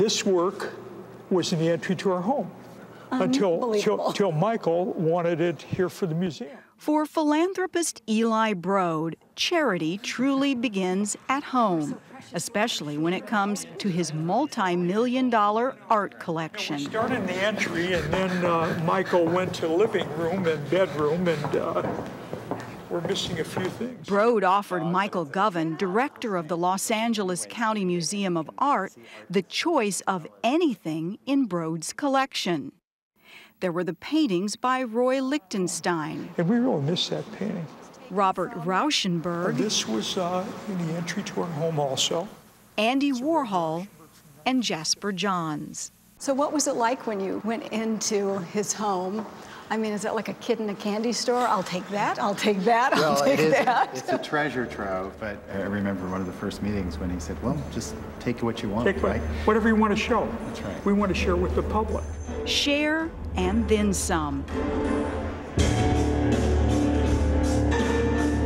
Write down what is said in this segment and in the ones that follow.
This work was in the entry to our home until Michael wanted it here for the museum. For philanthropist Eli Broad, charity truly begins at home, especially when it comes to his multi-million-dollar art collection. We started in the entry, and then Michael went to living room and bedroom, and we're missing a few things. Broad offered Michael Govan, director of the Los Angeles County Museum of Art, the choice of anything in Broad's collection. There were the paintings by Roy Lichtenstein. And we really miss that painting. Robert Rauschenberg. This was in the entry to our home also. Andy Warhol and Jasper Johns. So what was it like when you went into his home? I mean, is it like a kid in a candy store? I'll take that, I'll take that, I'll take that. It's a treasure trove, but I remember one of the first meetings when he said, well, just take what you want, right? Whatever you want to show. That's right. We want to share with the public. Share and then some.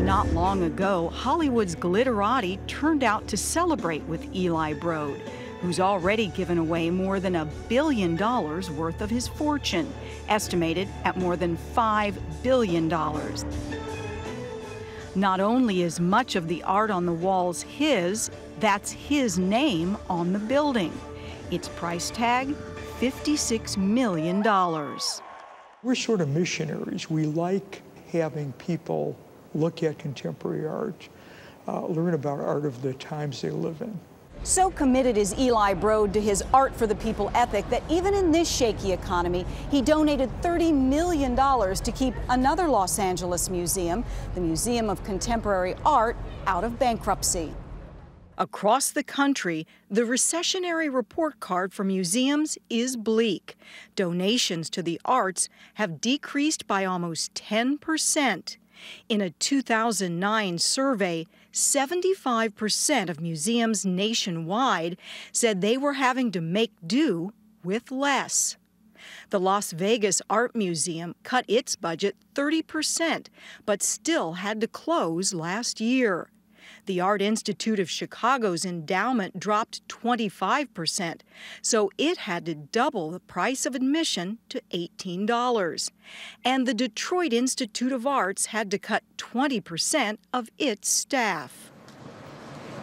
Not long ago, Hollywood's glitterati turned out to celebrate with Eli Broad, who's already given away more than $1 billion worth of his fortune, estimated at more than $5 billion. Not only is much of the art on the walls his, that's his name on the building. Its price tag, $56 million. We're sort of missionaries. We like having people look at contemporary art, learn about art of the times they live in. So committed is Eli Broad to his art for the people ethic that even in this shaky economy, he donated $30 million to keep another Los Angeles museum, the Museum of Contemporary Art, out of bankruptcy. Across the country, the recessionary report card for museums is bleak. Donations to the arts have decreased by almost 10%. In a 2009 survey, 75% of museums nationwide said they were having to make do with less. The Las Vegas Art Museum cut its budget 30%, but still had to close last year. The Art Institute of Chicago's endowment dropped 25%, so it had to double the price of admission to $18. And the Detroit Institute of Arts had to cut 20% of its staff.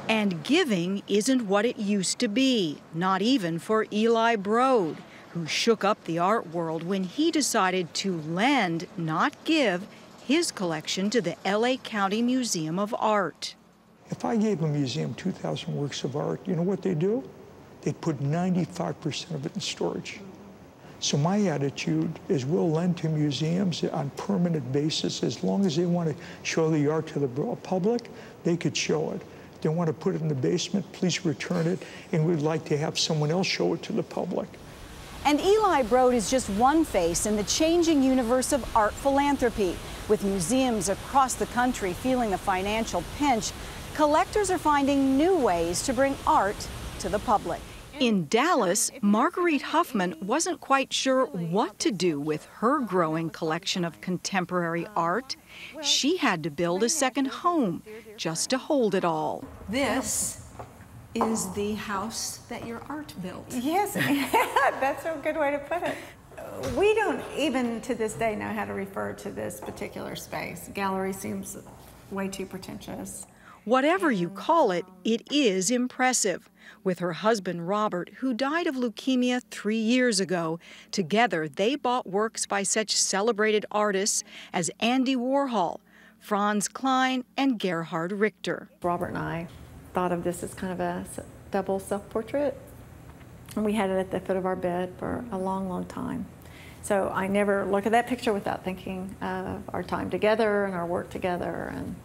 And giving isn't what it used to be, not even for Eli Broad, who shook up the art world when he decided to lend, not give, his collection to the LA County Museum of Art. If I gave a museum 2,000 works of art, you know what they do? They put 95% of it in storage. So my attitude is we'll lend to museums on a permanent basis. As long as they want to show the art to the public, they could show it. If they want to put it in the basement, please return it, and we'd like to have someone else show it to the public. And Eli Broad is just one face in the changing universe of art philanthropy. With museums across the country feeling the financial pinch, collectors are finding new ways to bring art to the public. In Dallas, Marguerite Huffman wasn't quite sure what to do with her growing collection of contemporary art. She had to build a second home just to hold it all. This is the house that your art built. Yes, that's a good way to put it. We don't even to this day know how to refer to this particular space. Gallery seems way too pretentious. Whatever you call it, it is impressive. With her husband, Robert, who died of leukemia 3 years ago, together they bought works by such celebrated artists as Andy Warhol, Franz Klein, and Gerhard Richter. Robert and I thought of this as kind of a double self-portrait, and we had it at the foot of our bed for a long, long time. So I never look at that picture without thinking of our time together and our work together and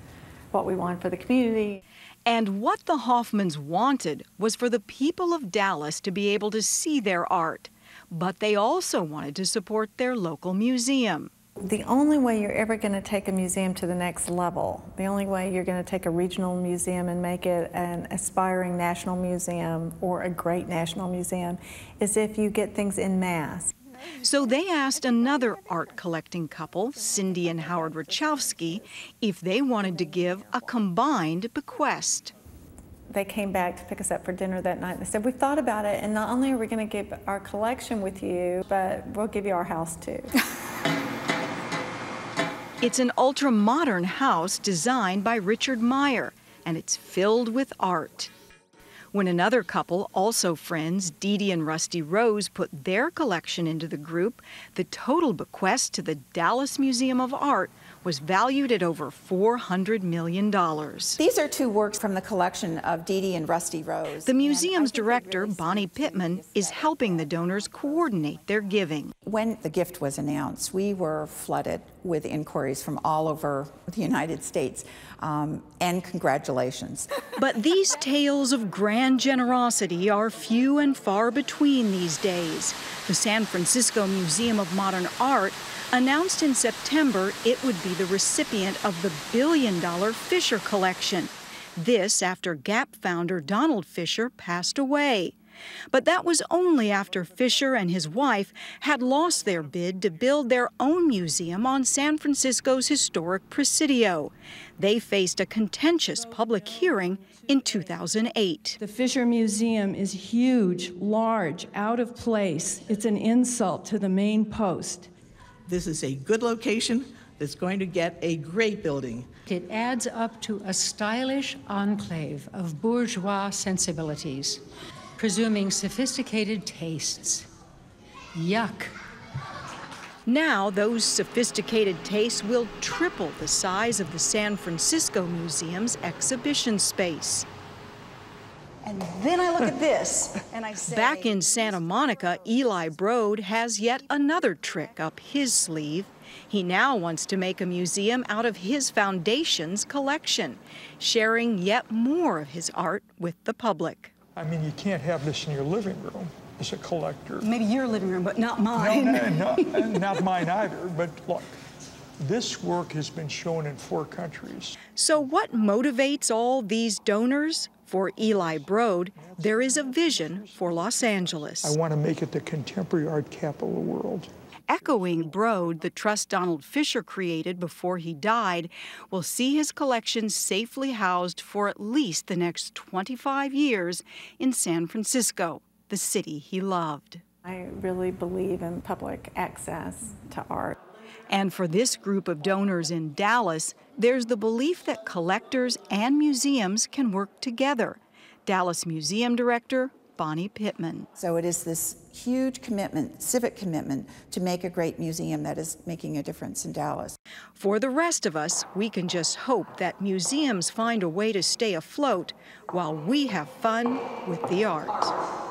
what we want for the community. And what the Hoffmans wanted was for the people of Dallas to be able to see their art, but they also wanted to support their local museum. The only way you're ever going to take a museum to the next level, the only way you're going to take a regional museum and make it an aspiring national museum or a great national museum, is if you get things en masse. So they asked another art collecting couple, Cindy and Howard Rachowski, if they wanted to give a combined bequest. They came back to pick us up for dinner that night. They said, we've thought about it, and not only are we going to give our collection with you, but we'll give you our house too. It's an ultra-modern house designed by Richard Meyer, and it's filled with art. When another couple, also friends, Dee Dee and Rusty Rose, put their collection into the group, the total bequest to the Dallas Museum of Art was valued at over $400 million. These are two works from the collection of Dee Dee and Rusty Rose. The museum's director, Bonnie Pittman, is helping the donors coordinate their giving. When the gift was announced, we were flooded with inquiries from all over the United States, and congratulations. But these tales of grand generosity are few and far between these days. The San Francisco Museum of Modern Art announced in September it would be the recipient of the billion-dollar Fisher collection. This after Gap founder Donald Fisher passed away. But that was only after Fisher and his wife had lost their bid to build their own museum on San Francisco's historic Presidio. They faced a contentious public hearing in 2008. The Fisher Museum is huge, large, out of place. It's an insult to the main post. This is a good location that's going to get a great building. It adds up to a stylish enclave of bourgeois sensibilities, presuming sophisticated tastes. Yuck. Now those sophisticated tastes will triple the size of the San Francisco Museum's exhibition space. And then I look at this and I say... Back in Santa Monica, Eli Broad has yet another trick up his sleeve. He now wants to make a museum out of his foundation's collection, sharing yet more of his art with the public. I mean, you can't have this in your living room as a collector. Maybe your living room, but not mine. No, not mine either. But look, this work has been shown in 4 countries. So what motivates all these donors? For Eli Broad, there is a vision for Los Angeles. I want to make it the contemporary art capital of the world. Echoing Broad, the trust Donald Fisher created before he died, will see his collection safely housed for at least the next 25 years in San Francisco, the city he loved. I really believe in public access to art. And for this group of donors in Dallas, there's the belief that collectors and museums can work together. Dallas Museum Director Bonnie Pittman. So it is this huge commitment, civic commitment, to make a great museum that is making a difference in Dallas. For the rest of us, we can just hope that museums find a way to stay afloat while we have fun with the art.